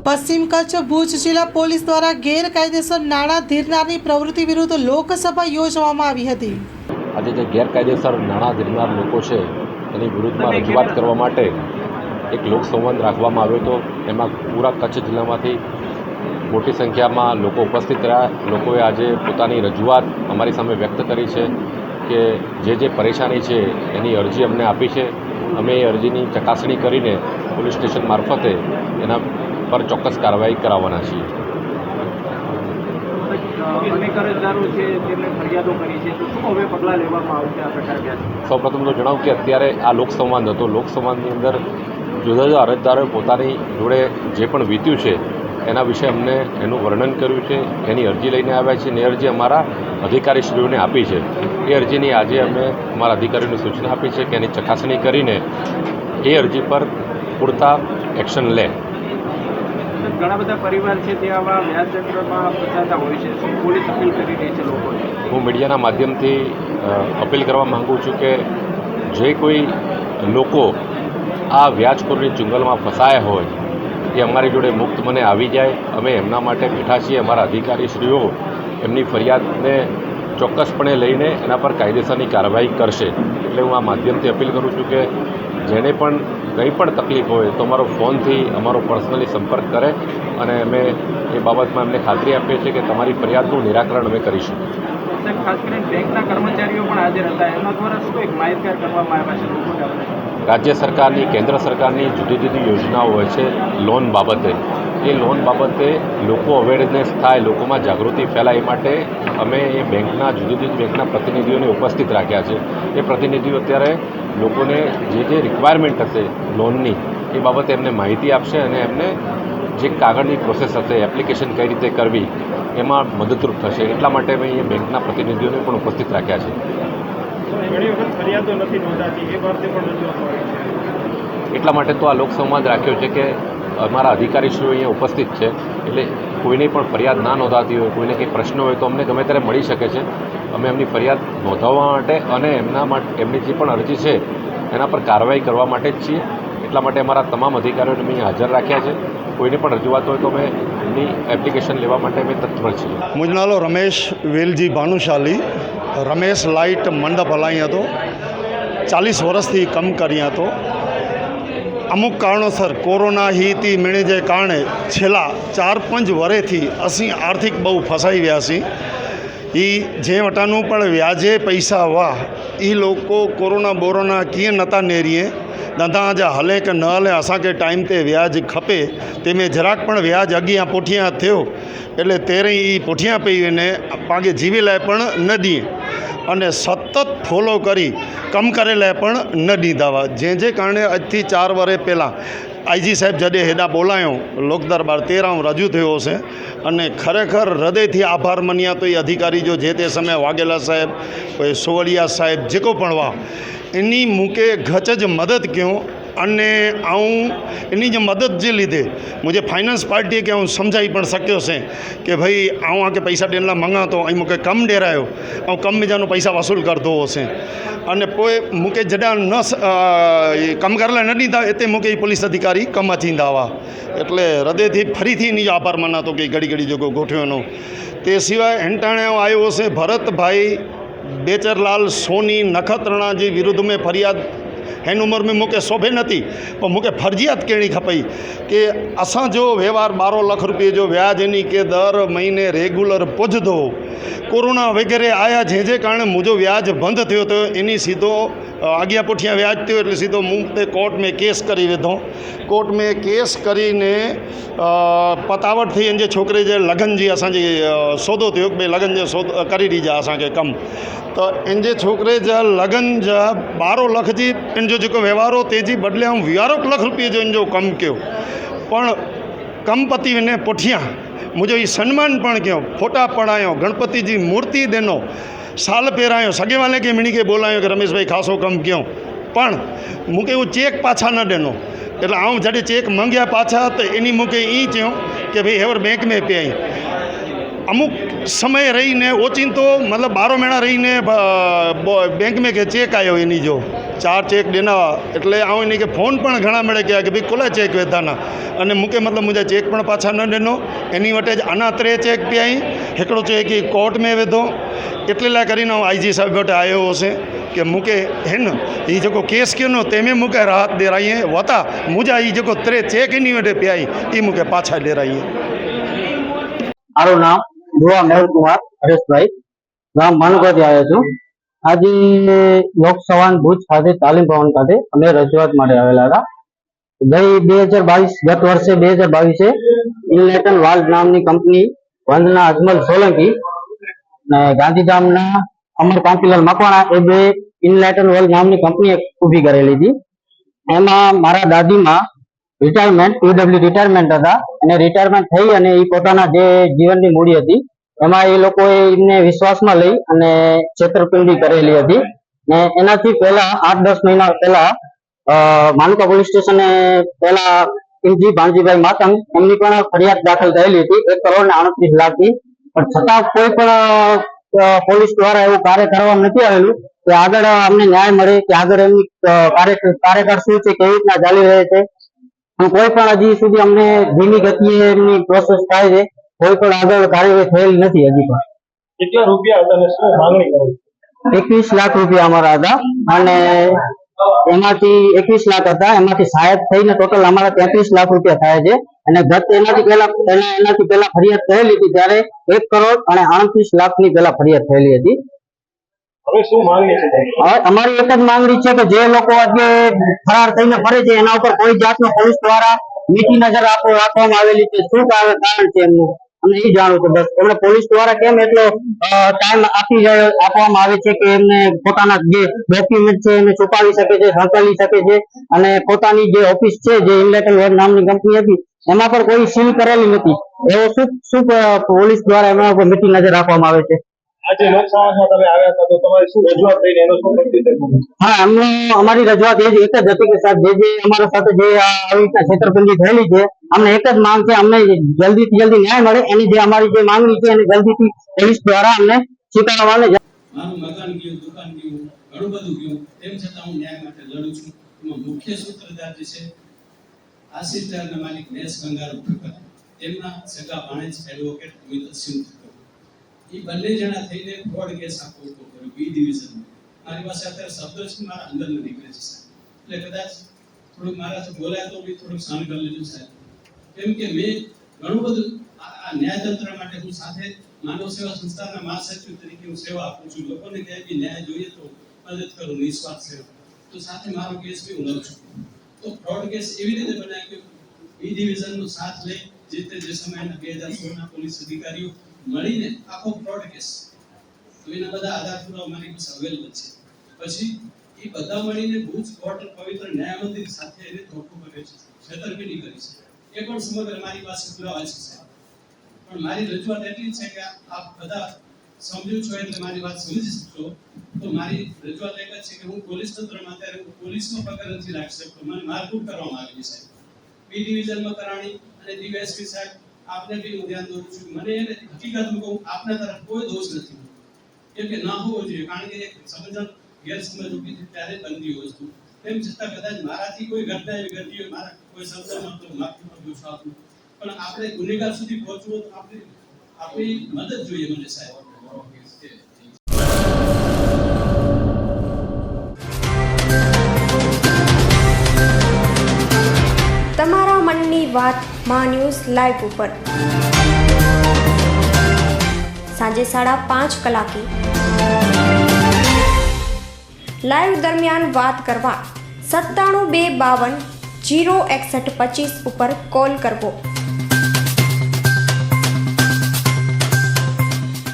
પશ્ચિમ કચ્છ ભુજ જિલ્લા પોલીસ દ્વારા ગેરકાયદેસર નાણાં ધીરનારની પ્રવૃત્તિ વિરુદ્ધ લોકસભા યોજવામાં આવી હતી। આજે જે ગેરકાયદેસર નાણાં ધીરનાર લોકો છે એની વિરુદ્ધમાં રજૂઆત કરવા માટે એક લોકસંવાદ રાખવામાં આવ્યો હતો। એમાં પૂરા કચ્છ જિલ્લામાંથી મોટી સંખ્યામાં લોકો ઉપસ્થિત રહ્યા। લોકોએ આજે પોતાની રજૂઆત અમારી સામે વ્યક્ત કરી છે કે જે પરેશાની છે એની અરજી અમને આપી છે। અમે એ અરજીની ચકાસણી કરીને પોલીસ સ્ટેશન મારફતે એના પર ચોક્કસ કાર્યવાહી કરાવવાના છીએ। સૌપ્રથમ તો જણાવું કે અત્યારે આ લોકસંવાદ હતો। લોકસંવાદની અંદર જુદા જુદા અરજદારોએ પોતાની જોડે જે પણ વીત્યું છે એના વિશે અમને એનું વર્ણન કર્યું છે, એની અરજી લઈને આવ્યા છે અને એ અરજી અમારા અધિકારીશ્રીઓને આપી છે। એ અરજીની આજે અમે અમારા અધિકારીઓને સૂચના આપી છે કે એની ચકાસણી કરીને એ અરજી પર પૂરતા એક્શન લે। ઘણા બધા પરિવાર છે તે આવા વ્યાજચક્રમાં ફસાતા હોય છે, શું પોલીસ અપીલ કરી રહી છે લોકોને? હું મીડિયાના માધ્યમથી અપીલ કરવા માગું છું કે જે કોઈ લોકો આ વ્યાજખોરીની ચુંગલમાં ફસાયા હોય એ અમારી જોડે મુક્ત મને આવી જાય। અમે એમના માટે બેઠા છીએ। અમારા અધિકારીશ્રીઓ એમની ફરિયાદને ચોક્કસપણે લઈને એના પર કાયદેસરની કાર્યવાહી કરશે। એટલે હું આ માધ્યમથી અપીલ કરું છું કે જેને પણ કંઈ પણ તકલીફ હોય તો અમારો ફોનથી અમારો પર્સનલી સંપર્ક કરે અને અમે એ બાબતમાં એમને ખાતરી આપીએ છીએ કે તમારી ફરિયાદનું નિરાકરણ અમે કરીશું। ખાસ કરીને બેંકના કર્મચારીઓ પણ હાજર હતા, એમના દ્વારા શું એક માહિતગાર કરવામાં આવ્યા છે લોકોને? રાજ્ય સરકારની, કેન્દ્ર સરકારની જુદી જુદી યોજનાઓ હોય છે લોન બાબતે। એ લોન બાબતે લોકો અવેરનેસ થાય, લોકોમાં જાગૃતિ ફેલાય એ માટે અમે એ બેંકના જુદી જુદી બેંકના પ્રતિનિધિઓને ઉપસ્થિત રાખ્યા છે। એ પ્રતિનિધિઓ અત્યારે લોકોને જે રિક્વાયરમેન્ટ હશે લોનની એ બાબતે એમને માહિતી આપશે અને એમને જે કાગળની પ્રોસેસ હશે, એપ્લિકેશન કઈ રીતે કરવી એમાં મદદરૂપ થશે। એટલા માટે અમે અહીંયા બેંકના પ્રતિનિધિઓને પણ ઉપસ્થિત રાખ્યા છે। ઘણી વખત ફરિયાદો નથી નોંધાતી, એ બાબતે પણ રજૂઆત હોય છે। એટલા માટે તો આ લોકસંવાદ રાખ્યો છે કે અમારા અધિકારીશ્રીઓ અહીંયા ઉપસ્થિત છે, એટલે કોઈને પણ ફરિયાદ ના નોંધાતી હોય, કોઈને કંઈ પ્રશ્ન હોય તો અમને ગમે ત્યારે મળી શકે છે। અમે એમની ફરિયાદ નોંધાવવા માટે અને એમની જે પણ અરજી છે એના પર કાર્યવાહી કરવા માટે જ છીએ। એટલા માટે અમારા તમામ અધિકારીઓને અમે અહીંયા હાજર રાખ્યા છે। કોઈને પણ રજૂઆત હોય તો અમે એમની એપ્લિકેશન લેવા માટે અમે તત્પર છીએ। मुंहिंजो नालो रमेश वेलजी भानुशाली, रमेश लाइट मंडप हलाई तो 40 वर्ष थी कम करी तो अमुक कारणोसर कोरोना ही थी मिणे जे कारण छेल्ला 4-5 वरे थी असी आर्थिक बहु फसाई व्यासी। ई जे वटानु पण व्याजे पैसा हुआ ई लोको कोरोना बोरोना किए नता नेरीए धंधा जा हले कि न हले असांखे टाइम ते व्याज खपे तेमें जराक पण व्याज अॻियां पुठियां थियो એટલે તેરે એ પુઠિયા પઈ ને પાંગે જીવી લાય પણ ન દીએ અને સતત ફોલો કરી કમ કરે લાય પણ ન દીધાવા જે કારણે આજથી 4 વર્ષ પહેલાં આઈજી સાહેબ જડે હેડા બોલાયો લોક દરબાર 13 રજૂ થયો છે અને ખરેખર હૃદયથી આભાર મન્યા તો એ અધિકારી જો જે તે સમયે વાઘેલા સાહેબ કોઈ સોવડિયા સાહેબ જેકો પણ વા એની મૂકે ઘચ જ મદદ ક્यों અને આऊं એની જે મદદ જે લીધે मुझे फाइनेंस पार्टी के हूँ समझाई पण सक्यो से कि भाई आऊँ आके पैसा ॾियण लाइ मंगा तो ऐं मूंखे कमु ॾियरायो ऐं कम में जानो पैसा वसूल करदो हुओसीं अने पोइ मूंखे जॾहिं न कमु करण लाइ न ॾींदा हिते मूंखे ई पुलिस अधिकारी कमु थींदा हुआ એટલે હૃદયથી ફરીથી એની આભાર માનતો કે ઘડી ઘડી જેકો ગોઠવ્યો તે સિવાય હેંટાણે આવ્યો હશે ભરતભાઈ બેચરલાલ સોની નખત્રાણા जी विरुद्ध में फरियाद हिन उम्र में मूंखे शोभे नथी पर मूंखे फर्जियात करणी खपई कि असां जो व्यवहार 12 लाख रुपये जो व्याज एनी के दर महीने रेगुलर पुजदो कोरोना वगैरह आया जे कारण मुझो व्याज बंद थयो तो एनी सीधो अॻियां पुठियां व्याज थियो એટલે सीधो मूं ते कोर्ट में केस करी विधो। कोर्ट में केस करीने पतावट थी जे छोकिरे जे लगन जी असांजी सौदो थियो भई लगन जो सौदो करी ॾिजा असांखे कमु तो इन जे छोकिरे जा लगन जा 12 लाख जी इन जो जेको व्यवहार हो तेजी बदले ऐं 12 लाख रुपये जो इन जो कमु कयो पण कमु पती वञे पुठियां मुझो ये सन्मान पण कयो फोटा पढ़ायो गणपति जी मूर्ति ॾिनो साल पहिरायो सॻे वाले के मिणी के बोलायो कि रमेश भाई खासो कमु कयो पण मूंखे उहो चेक पाछा न ॾिनो એટલે આऊं जॾहिं चेक मंगिया पाछा तो इन मूंखे ई चयो कि भाई हेवर बैंक में पिया અમુક સમય રહીને ઓચિંતો મતલબ 12 મહિના રહીને બેંક में કે ચેક આવ્યો એની જો 4 ચેક દેना એટલે આવું નહીં કે ફોન પણ ઘણા મળે કે ભાઈ કોલા ચેક વેતાना અને મૂકે મતલબ मुझे चेक पण पाछा न ॾिनो एनी वटे अना 3 चेक पियाई हिकिड़ो चेक ई कोर्ट में वेधो एटले लाइ करीने IG साहिब वटि आयो हुअसि कि मूंखे हिन ही जेको केस कयो न तंहिंमें मूंखे राहत ॾियराई वता मुंहिंजा ही जेको 3 चेक इन वटि पियाई ई मूंखे पाछा ॾियराई। મારું નામ દુઆ મેહુલકુમાર હરેશભાઈ, ગામ માનુકાથી આવ્યો છું। આજે લોકસભા ભુજ ખાતે તાલીમ ભવન ખાતે અમે રજૂઆત માટે આવેલા હતા। ગઈ 2022 ગત વર્ષે 2022 ઇનલેટન વાલ્વ નામની કંપની વંદના અજમલ સોલંકી અને ગાંધીધામના અમર કાંતિલાલ મકવાણા એ બે ઇનલેટન વાલ્વ નામની કંપની ઊભી કરેલી હતી। એમાં મારા દાદીમાં રિટાયરમેન્ટ PW રિટાયરમેન્ટ હતા અને રિટાયરમેન્ટ થઈ અને એ પોતાના જે જીવનની મૂડી હતી એમાં એ લોકોએ એમને વિશ્વાસમાં લઈ અને છેતરપિંડી કરેલી હતી ને એનાથી પહેલા 8-10 મહિના પહેલા માનુકા પોલીસ સ્ટેશને પહેલા ઇન્જી ભાણજીભાઈ માતંગ એમની પણ ફરિયાદ દાખલ થયેલી હતી 1,38,00,000 પણ છતાં કોઈ પણ પોલીસ દ્વારા એવું કાર્ય કરવામાં નથી આવેલું કે આગળ અમને ન્યાય મળે કે આગળ એમની કાર્યકાળ શું છે કેવી રીતના ચાલી રહે છે કોઈ પણ હજી સુધી અમને ધીમી ગતિએ એમની પ્રોસેસ થાય છે કોઈ પણ આગળ કાર્યવાહી થયેલી નથી હજી પણ। કેટલા રૂપિયા હતા અને શું માંગણી કરો? 21 લાખ રૂપિયા અમારા હતા અને એમાંથી 21 લાખ હતા એમાંથી સહાયક થઈને ટોટલ અમારા 33 લાખ રૂપિયા થાય છે અને ગત એનાથી પહેલા ફરિયાદ થયેલી હતી ત્યારે 1,38,00,000 પહેલા ફરિયાદ થયેલી હતી। હવે શું માંગણી છે? હવે અમારી એક જ માંગણી છે કે જે લોકો આજે ફરાર થઈને ફરે છે એના ઉપર કોઈ જાતનો પોલીસ દ્વારા મીઠી નજર રાખવામાં આવેલી છે, શું કારણ છે એમનું અમને એ જાણવું છે બસ। એમને પોલીસ દ્વારા કેમ એટલો ટાઈમ આપવામાં આવે છે કે એમને પોતાના જે ડોક્યુમેન્ટ છે એને છુપાવી શકે છે, સંતાડી શકે છે અને પોતાની જે ઓફિસ છે જે ઇનલેટન વર્ડ નામની કંપની હતી એમાં પણ કોઈ સીલ કરેલી નથી, એવો શું પોલીસ દ્વારા એમના ઉપર મીઠી નજર રાખવામાં આવે છે? આજે લોકસભામાં તમે આવ્યા હતા તો તમારી શું રજૂઆત થઈને એનો શું પ્રત્યુત્તર? હા, અમારી રજૂઆત એક જ હતી કે સાહેબ જે અમારા સાથે જે આવી રીતના છેતરપિંડી થયેલી છે અમને એક જ માંગ છે અમને જલ્દીથી જલ્દી ન્યાય મળે એની જે અમારી જે માંગણી છે એની જલ્દીથી પોલીસ દ્વારા અમને સ્વીકારવાને મારું મકાન ગયું, દુકાન ગયું, ઘણું બધું ગયું, તેમ છતાં હું ન્યાય માટે લડું છું। એમાં મુખ્ય સૂત્રધાર જે છે આશિષ ધારના માલિક નેસ ગંગારામ ઠક્કર, તેમના સગા ભાણેજ એડવોકેટ અમિત સિંહ ઠક્કર, એ બંને જણા થઈને ફ્રોડ કેસ આખો ઉભો કર્યો બી ડિવિઝનમાં। મારી પાસે અત્યારે શબ્દ છે મારા અંદર નીકળે છે સાહેબ, એટલે કદાચ થોડુંક મારાથી બોલાય તો બી થોડુંક સહન કરી લેજો સાહેબ, કેમ કે મેં ઘણું બધું આ ન્યાયતંત્ર માટે હું સાથે માનવ સેવા સંસ્થાના મહાસચિવ તરીકે હું સેવા આપું છું, લોકોને ક્યાંય બી ન્યાય જોઈએ તો મદદ કરું નિસ્વાર્થ સેવા, તો સાથે મારો કેસ બી હું લઉં છું। તો ફ્રોડ કેસ એવી રીતે બનાવ્યો કે બી ડિવિઝનનો સાથ લઈ જે સમયના 2016ના પોલીસ અધિકારીઓ મળીને આખો ફ્રોડ કેસ, તો એના બધા આધાર પુરાવા મારી પાસે અવેલેબલ છે। પછી એ બધા મળીને ભુજ કોર્ટ પવિત્ર ન્યાય મંદિર સાથે એને ધોખો કર્યો છે, છેતરપિંડી કરી છે, એ પણ સમગ્ર મારી પાસે પુરાવા છે સાહેબ। પણ મારી રજૂઆત એટલી છે કે આપ બધા સમજો છો એટલે મારી વાત સમજી શકશો, તો મારી રજૂઆત એક જ છે કે હું પોલીસ તંત્રમાં અત્યારે પોલીસમાં પકડ નથી રાખી શકતો, મને મારકૂટ કરવામાં આવેલી સાહેબ, બી ડિવિઝનમાં કરાણી અને ડીવાયએસપી સાહેબ આપને બી હું ધ્યાન દોરું છું, મને એને હકીકતમાં કહું આપના તરફ કોઈ દોષ નથી, કેમ કે ના હોવો જોઈએ, કારણ કે એક સમજણ ગેરસમજ ઊભી થઈ ત્યારે બનતી વસ્તુ, તેમ છતાં કદાચ મારાથી કોઈ ઘટના એવી ઘટી હોય, મારા કોઈ શબ્દમાં તો માફી માંગુ છું આપનું, પણ આપણે ગુનેગાર સુધી પહોંચવું તો આપણી મદદ જોઈએ મને સાહેબ। તમારા મનની વાત માં ન્યૂઝ લાઈવ ઉપર સાંજે 5:30 કલાકે લાઈવ દરમિયાન વાત કરવા 97 252 06125 ઉપર કોલ કરવો।